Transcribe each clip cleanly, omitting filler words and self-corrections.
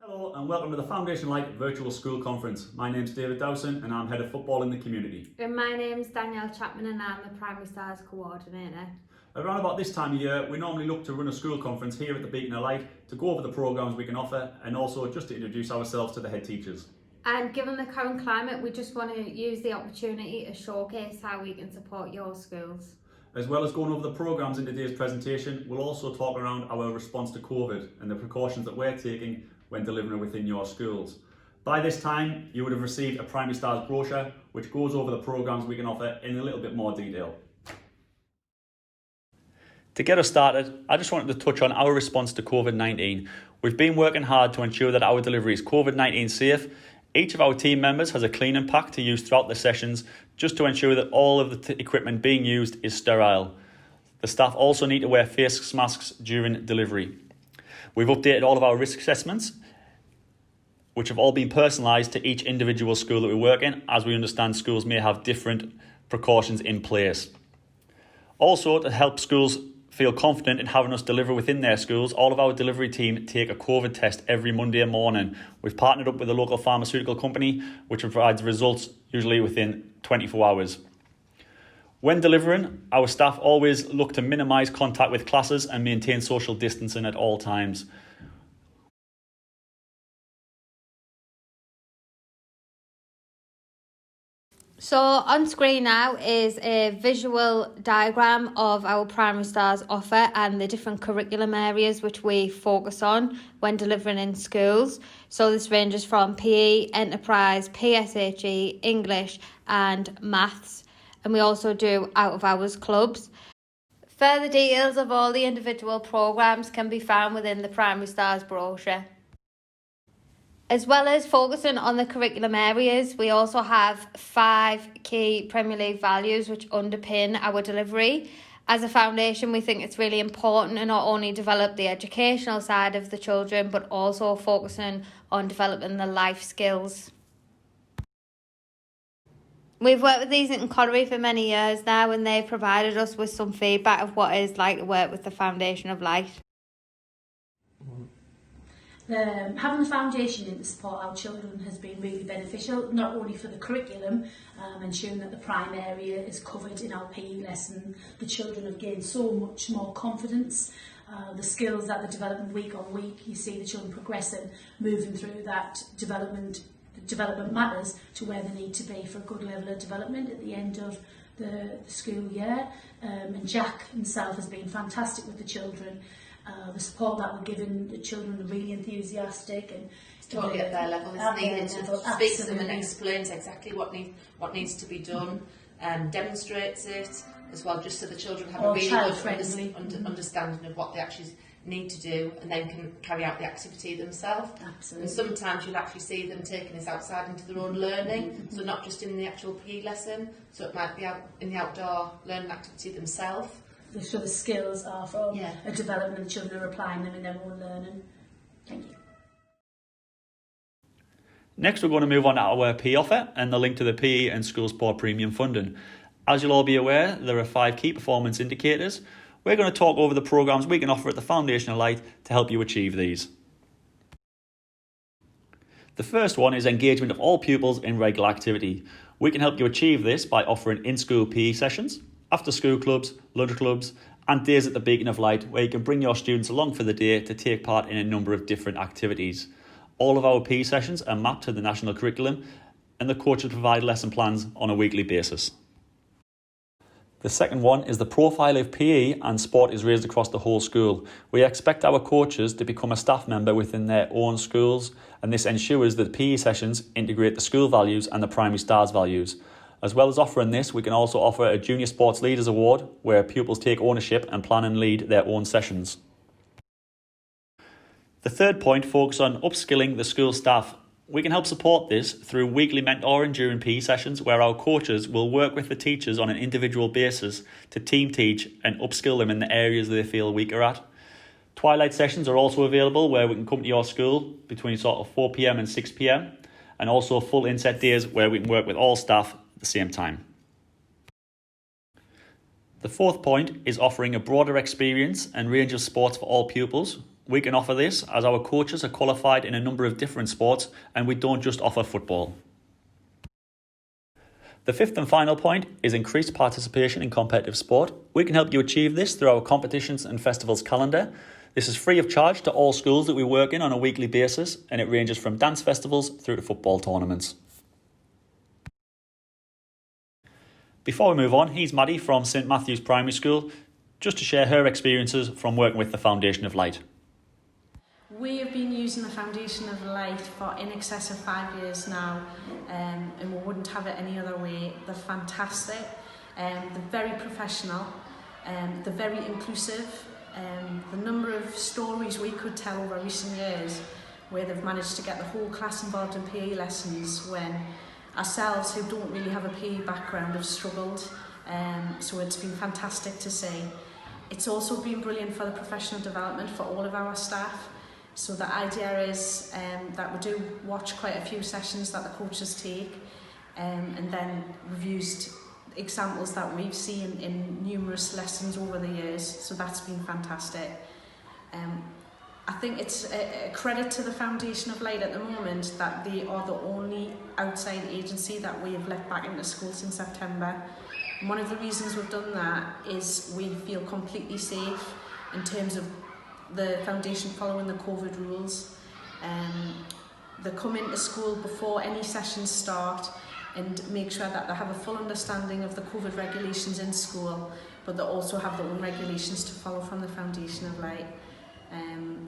Hello and welcome to the Foundation Light Virtual School Conference. My name's David Dowson and I'm Head of Football in the community. And my name's Danielle Chapman and I'm the Primary Stars Coordinator. Around about this time of year, we normally look to run a school conference here at the Beacon of Light to go over the programmes we can offer and also just to introduce ourselves to the head teachers. And given the current climate, we just want to use the opportunity to showcase how we can support your schools. As well as going over the programmes in today's presentation, we'll also talk around our response to COVID and the precautions that we're taking when delivering within your schools. By this time, you would have received a Primary Stars brochure which goes over the programmes we can offer in a little bit more detail. To get us started, I just wanted to touch on our response to COVID-19. We've been working hard to ensure that our delivery is COVID-19 safe. Each of our team members has a cleaning pack to use throughout the sessions just to ensure that all of the equipment being used is sterile. The staff also need to wear face masks during delivery. We've updated all of our risk assessments, which have all been personalised to each individual school that we work in, as we understand schools may have different precautions in place. Also, to help schools feel confident in having us deliver within their schools, all of our delivery team take a COVID test every Monday morning. We've partnered up with a local pharmaceutical company, which provides results usually within 24 hours. When delivering, our staff always look to minimise contact with classes and maintain social distancing at all times. So on screen now is a visual diagram of our Primary Stars offer and the different curriculum areas which we focus on when delivering in schools. So this ranges from PE, Enterprise, PSHE, English and Maths. And we also do out of hours clubs. Further details of all the individual programmes can be found within the Primary Stars brochure. As well as focusing on the curriculum areas, we also have 5 key Premier League values which underpin our delivery. As a foundation, we think it's really important to not only develop the educational side of the children, but also focusing on developing the life skills. We've worked with Easington Colliery for many years now, and they've provided us with some feedback of what it's like to work with the Foundation of Light. Having the foundation in to support our children has been really beneficial, not only for the curriculum, ensuring that the prime area is covered in our PE lesson. The children have gained so much more confidence. The skills that they're developing week on week, you see the children progressing, moving through that development matters to where they need to be for a good level of development at the end of the school year. And Jack himself has been fantastic with the children. The support that we're giving the children are really enthusiastic and totally at their level, isn't he? And to speak to them and explains exactly what needs to be done, demonstrates it as well, just so the children have a really good understanding of what they actually need to do, and then can carry out the activity themselves. Absolutely. And sometimes you'll actually see them taking this outside into their own learning, so not just in the actual PE lesson, so it might be out in the outdoor learning activity themselves. So the skills are from a development, and the children are applying them in their own learning. Thank you. Next, we're going to move on to our PE offer and the link to the PE and School Sport Premium funding. As you'll all be aware, there are 5 key performance indicators. We're going to talk over the programmes we can offer at the Foundation of Light to help you achieve these. The first one is engagement of all pupils in regular activity. We can help you achieve this by offering in-school PE sessions, after-school clubs, lunch clubs, and days at the Beacon of Light where you can bring your students along for the day to take part in a number of different activities. All of our PE sessions are mapped to the national curriculum, and the coaches provide lesson plans on a weekly basis. The second one is the profile of PE and sport is raised across the whole school. We expect our coaches to become a staff member within their own schools, and this ensures that PE sessions integrate the school values and the Primary Stars values. As well as offering this, we can also offer a Junior Sports Leaders Award where pupils take ownership and plan and lead their own sessions. The third point focuses on upskilling the school staff. We can help support this through weekly mentoring during PE sessions where our coaches will work with the teachers on an individual basis to team teach and upskill them in the areas they feel weaker at. Twilight sessions are also available where we can come to your school between sort of 4 p.m. and 6 p.m. and also full inset days where we can work with all staff at the same time. The fourth point is offering a broader experience and range of sports for all pupils. We can offer this as our coaches are qualified in a number of different sports and we don't just offer football. The fifth and final point is increased participation in competitive sport. We can help you achieve this through our competitions and festivals calendar. This is free of charge to all schools that we work in on a weekly basis, and it ranges from dance festivals through to football tournaments. Before we move on, here's Maddie from St Matthew's Primary School, just to share her experiences from working with the Foundation of Light. We have been using the Foundation of Light for in excess of 5 years now, and we wouldn't have it any other way. They're fantastic, they're very professional, they're very inclusive. The number of stories we could tell over recent years where they've managed to get the whole class involved in PE lessons when ourselves, who don't really have a PE background, have struggled. So it's been fantastic to see. It's also been brilliant for the professional development for all of our staff. So the idea is that we do watch quite a few sessions that the coaches take, and then we've used examples that we've seen in numerous lessons over the years. So that's been fantastic. I think it's a credit to the Foundation of Light at the moment that they are the only outside agency that we have let back into school since September. And one of the reasons we've done that is we feel completely safe in terms of the Foundation following the COVID rules. They come into school before any sessions start and make sure that they have a full understanding of the COVID regulations in school, but they also have their own regulations to follow from the Foundation of Light.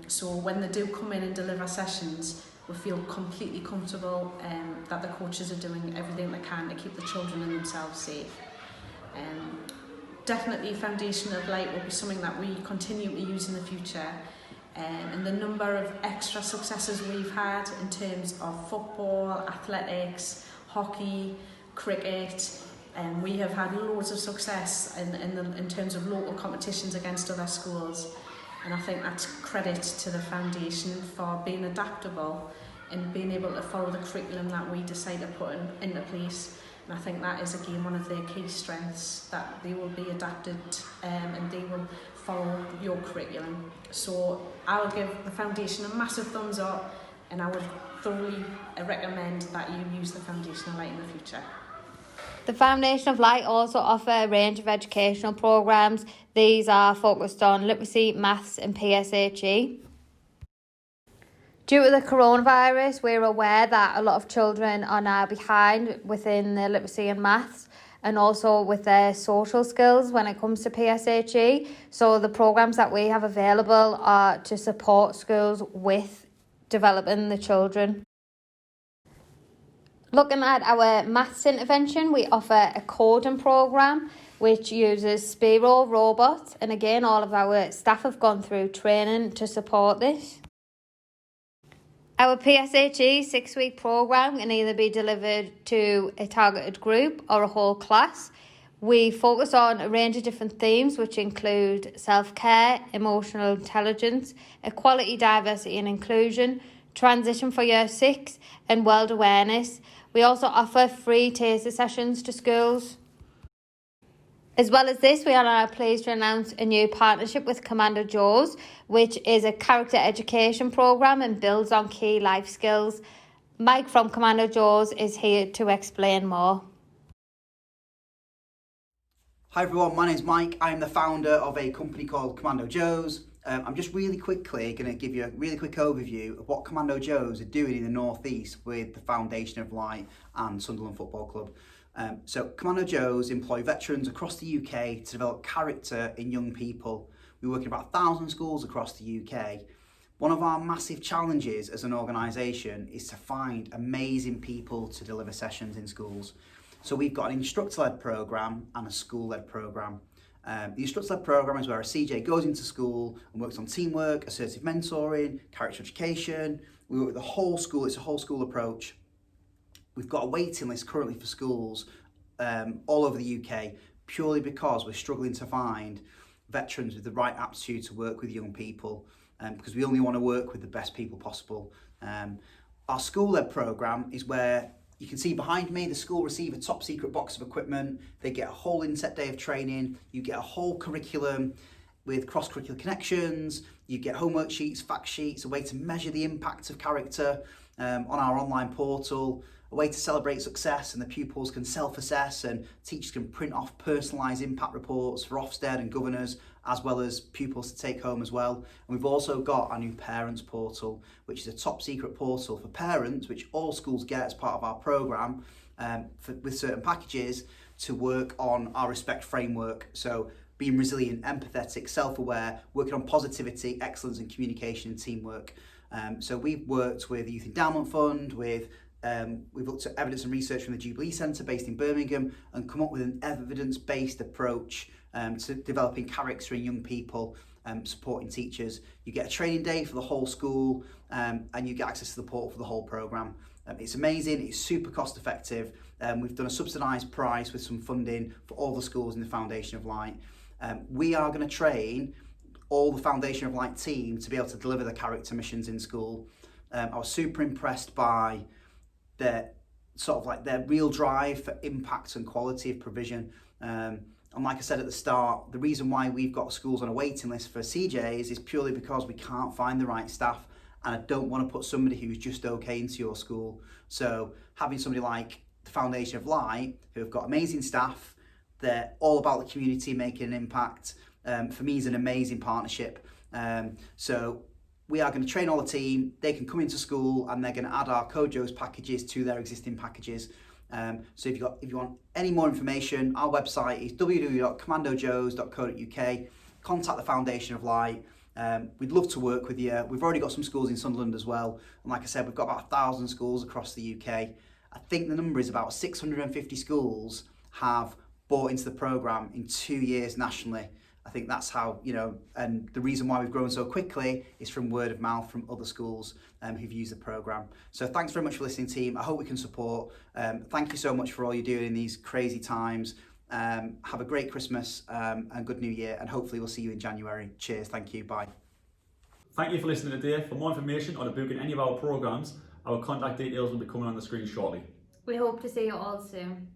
So when they do come in and deliver sessions, we feel completely comfortable that the coaches are doing everything they can to keep the children and themselves safe. Definitely Foundation of Light will be something that we continue to use in the future, and the number of extra successes we've had in terms of football, athletics, hockey, cricket, and we have had loads of success in terms of local competitions against other schools, and I think that's credit to the Foundation for being adaptable and being able to follow the curriculum that we decide to put into place. And I think that is again one of their key strengths, that they will be adapted and they will follow your curriculum. So I will give the Foundation a massive thumbs up, and I would thoroughly recommend that you use the Foundation of Light in the future. The Foundation of Light also offer a range of educational programmes. These are focused on literacy, maths and PSHE. Due to the coronavirus, we're aware that a lot of children are now behind within their literacy and maths, and also with their social skills when it comes to PSHE. So the programmes that we have available are to support schools with developing the children. Looking at our maths intervention, we offer a coding programme which uses Spiro robots, and again all of our staff have gone through training to support this. Our PSHE 6-week programme can either be delivered to a targeted group or a whole class. We focus on a range of different themes which include self-care, emotional intelligence, equality, diversity and inclusion, transition for year 6 and world awareness. We also offer free taster sessions to schools. As well as this, we are now pleased to announce a new partnership with Commando Joe's, which is a character education programme and builds on key life skills. Mike from Commando Joe's is here to explain more. Hi everyone, my name's Mike. I'm the founder of a company called Commando Joe's. I'm just really quickly going to give you a really quick overview of what Commando Joe's are doing in the North East with the Foundation of Light and Sunderland Football Club. So Commando Joe's employ veterans across the UK to develop character in young people. We work in about 1,000 schools across the UK. One of our massive challenges as an organisation is to find amazing people to deliver sessions in schools. So we've got an instructor-led programme and a school-led programme. The instructor-led programme is where a CJ goes into school and works on teamwork, assertive mentoring, character education. We work with the whole school, it's a whole school approach. We've got a waiting list currently for schools all over the UK, purely because we're struggling to find veterans with the right aptitude to work with young people, because we only want to work with the best people possible. Our school-led programme is where You can see behind me, the school receive a top secret box of equipment. They get a whole inset day of training. You get a whole curriculum with cross-curricular connections. You get homework sheets, fact sheets, a way to measure the impact of character on our online portal, a way to celebrate success, and the pupils can self-assess, and teachers can print off personalised impact reports for Ofsted and governors, as well as pupils to take home as well. And we've also got our new parents portal, which is a top secret portal for parents, which all schools get as part of our programme with certain packages to work on our respect framework. So being resilient, empathetic, self-aware, working on positivity, excellence and communication and teamwork. So we've worked with the Youth Endowment Fund, we've looked at evidence and research from the Jubilee Centre based in Birmingham, and come up with an evidence-based approach to developing character in young people, supporting teachers. You get a training day for the whole school, and you get access to the portal for the whole programme. It's amazing, it's super cost effective. We've done a subsidised price with some funding for all the schools in the Foundation of Light. We are going to train all the Foundation of Light team to be able to deliver the character missions in school. I was super impressed by their real drive for impact and quality of provision. And like I said at the start, the reason why we've got schools on a waiting list for CJs is purely because we can't find the right staff, and I don't want to put somebody who's just okay into your school. So having somebody like the Foundation of Light, who have got amazing staff, they're all about the community, making an impact, for me is an amazing partnership. So we are going to train all the team, they can come into school and they're going to add our Code Joes packages to their existing packages. So if you want any more information, our website is www.commandojoes.co.uk. Contact the Foundation of Light. We'd love to work with you. We've already got some schools in Sunderland as well. And like I said, we've got about 1,000 schools across the UK. I think the number is about 650 schools have bought into the programme in 2 years nationally. I think that's how, and the reason why we've grown so quickly is from word of mouth from other schools who've used the programme. So thanks very much for listening, team. I hope we can support. Thank you so much for all you're doing in these crazy times. Have a great Christmas and good New Year, and hopefully we'll see you in January. Cheers, thank you, bye. Thank you for listening today. For more information or to book in any of our programmes, our contact details will be coming on the screen shortly. We hope to see you all soon.